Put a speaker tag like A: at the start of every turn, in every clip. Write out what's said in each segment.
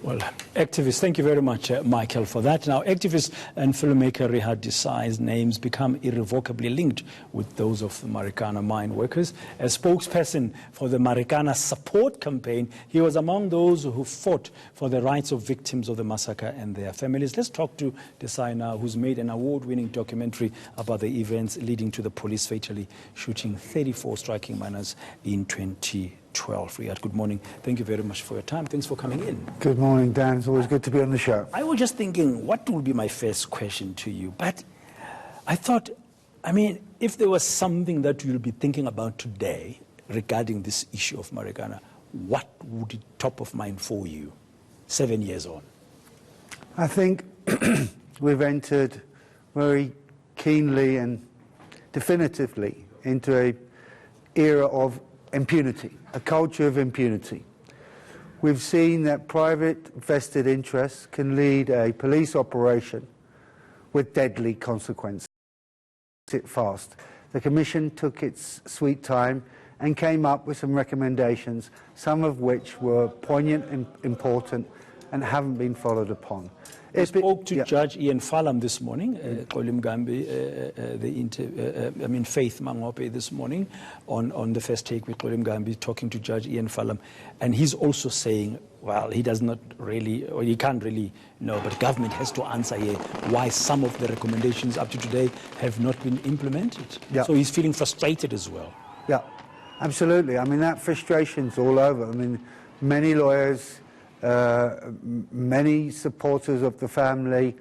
A: Well, activists, thank you very much, Michael, for that. Now, activist and filmmaker Rehad Desai's names become irrevocably linked with those of the Marikana mine workers. As spokesperson for the Marikana support campaign, he was among those who fought for the rights of victims of the massacre and their families. Let's talk to Desai now, who's made an award-winning documentary about the events leading to the police fatally shooting 34 striking miners in 2012. Rehad, good morning. Thank you very much for your time. Thanks for coming in.
B: Good morning, Dan. It's always good to be on the show.
A: I was just thinking, what will be my first question to you? But I thought, if there was something that you'll be thinking about today regarding this issue of Marikana, what would be top of mind for you 7 years on?
B: I think we've entered very keenly and definitively into an era of impunity, a culture of impunity. We've seen that private vested interests can lead a police operation with deadly consequences. It fast. The Commission took its sweet time and came up with some recommendations, some of which were poignant and important and haven't been followed upon.
A: I spoke to Judge Ian Fallam this morning, Faith Mangope this morning on the first take with Xolim Gambi, talking to Judge Ian Fallam, and he's also saying, well, he does not really, or he can't really know, but government has to answer here why some of the recommendations up to today have not been implemented. Yeah. So he's feeling frustrated as well.
B: Yeah, absolutely. That frustration's all over. Many lawyers, many supporters of the family,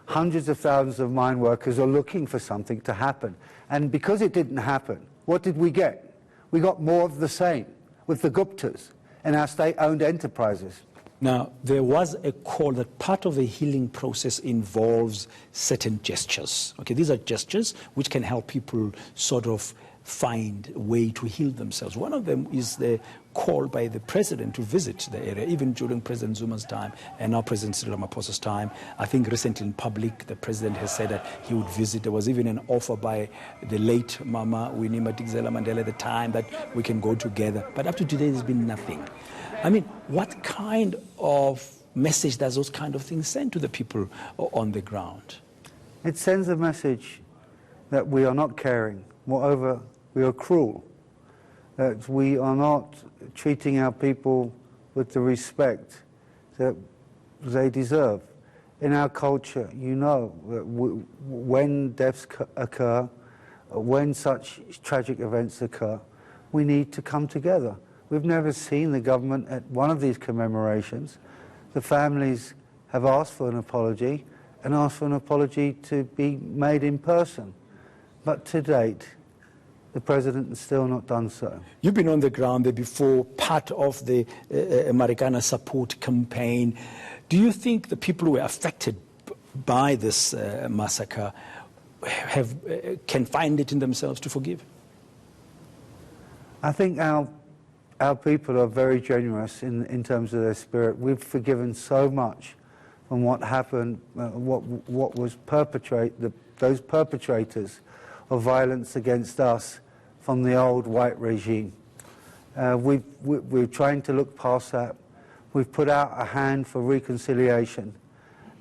B: hundreds of thousands of mine workers are looking for something to happen. And because it didn't happen, what did we get? We got more of the same with the Guptas and our state-owned enterprises.
A: Now, there was a call that part of the healing process involves certain gestures. Okay, these are gestures which can help people sort of find a way to heal themselves. One of them is the call by the president to visit the area, even during President Zuma's time and now President Cyril Ramaphosa's time. I think recently in public, the president has said that he would visit. There was even an offer by the late Mama Winnie Madikizela Mandela at the time that we can go together. But up to today, there's been nothing. What kind of message does those kind of things send to the people on the ground?
B: It sends a message that we are not caring. Moreover, we are cruel, that we are not treating our people with the respect that they deserve. In our culture, you know, that when deaths occur, when such tragic events occur, we need to come together. We've never seen the government at one of these commemorations. The families have asked for an apology and asked for an apology to be made in person. But to date, the president has still not done so.
A: You've been on the ground there before, part of the Marikana support campaign. Do you think the people who were affected by this massacre can find it in themselves to forgive?
B: I think our people are very generous in terms of their spirit. We've forgiven so much from what happened, what was those perpetrators of violence against us from the old white regime. We're trying to look past that. We've put out a hand for reconciliation.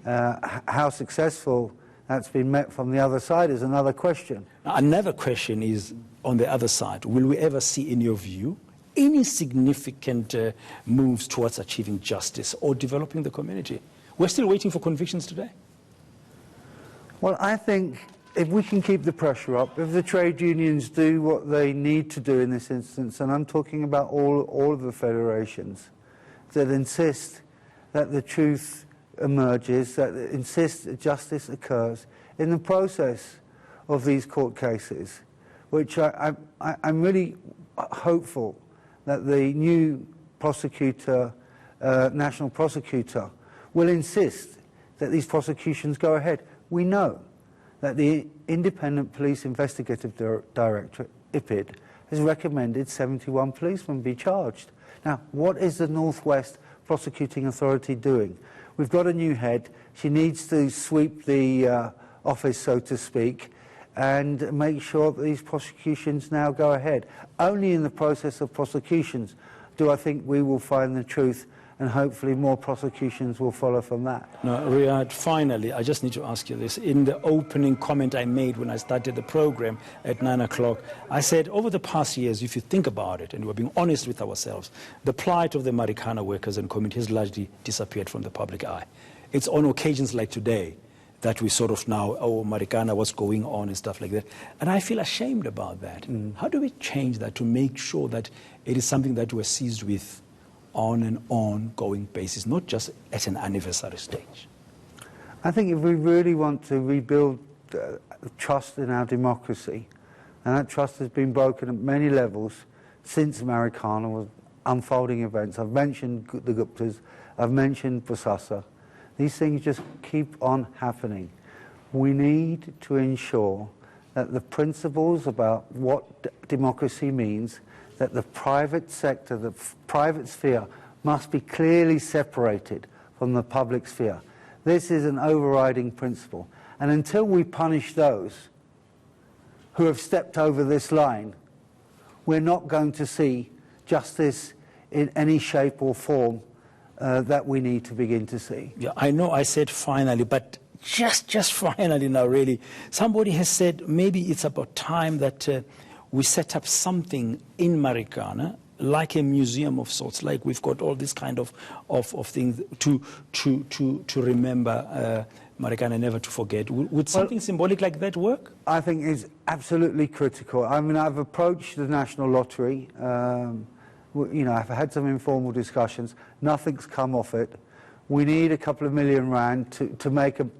B: How successful that's been met from the other side is another question.
A: Another question is, on the other side, will we ever see, in your view, any significant moves towards achieving justice or developing the community? We're still waiting for convictions today.
B: Well, I think if we can keep the pressure up, if the trade unions do what they need to do in this instance, and I'm talking about all of the federations, that insist that the truth emerges, that insist that justice occurs in the process of these court cases, which I'm really hopeful that the new prosecutor, national prosecutor, will insist that these prosecutions go ahead. We know that the Independent Police Investigative Directorate, IPID, has recommended 71 policemen be charged. Now, what is the Northwest Prosecuting Authority doing? We've got a new head. She needs to sweep the office, so to speak, and make sure that these prosecutions now go ahead. Only in the process of prosecutions do I think we will find the truth and hopefully more prosecutions will follow from that.
A: Now, Rehad, finally, I just need to ask you this. In the opening comment I made when I started the program at 9 o'clock, I said over the past years, if you think about it, and we're being honest with ourselves, the plight of the Marikana workers and community has largely disappeared from the public eye. It's on occasions like today that we sort of now, oh, Marikana, what's going on and stuff like that. And I feel ashamed about that. How do we change that to make sure that it is something that we're seized with on an ongoing basis, not just at an anniversary stage?
B: I think if we really want to rebuild trust in our democracy, and that trust has been broken at many levels since Marikana was unfolding events. I've mentioned the Guptas, I've mentioned Bosasa. These things just keep on happening. We need to ensure that the principles about what democracy means, that the private sector, the private sphere, must be clearly separated from the public sphere. This is an overriding principle. And until we punish those who have stepped over this line, we're not going to see justice in any shape or form that we need to begin to see.
A: Yeah, I know I said finally, but just finally now, really. Somebody has said maybe it's about time that we set up something in Marikana, like a museum of sorts, like we've got all this kind of things to remember Marikana, never to forget. Would something symbolic like that work?
B: I think it's absolutely critical. I mean, I've approached the National Lottery. You know, I've had some informal discussions. Nothing's come off it. We need a couple of million rand to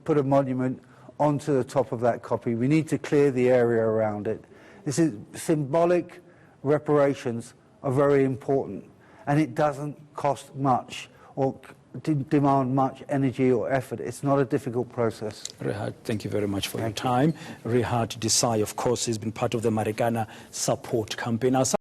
B: put a monument onto the top of that copy. We need to clear the area around it. This is symbolic reparations are very important, and it doesn't cost much or demand much energy or effort. It's not a difficult process.
A: Rehad, thank you very much for your time. Rehad Desai, of course, has been part of the Marikana support campaign.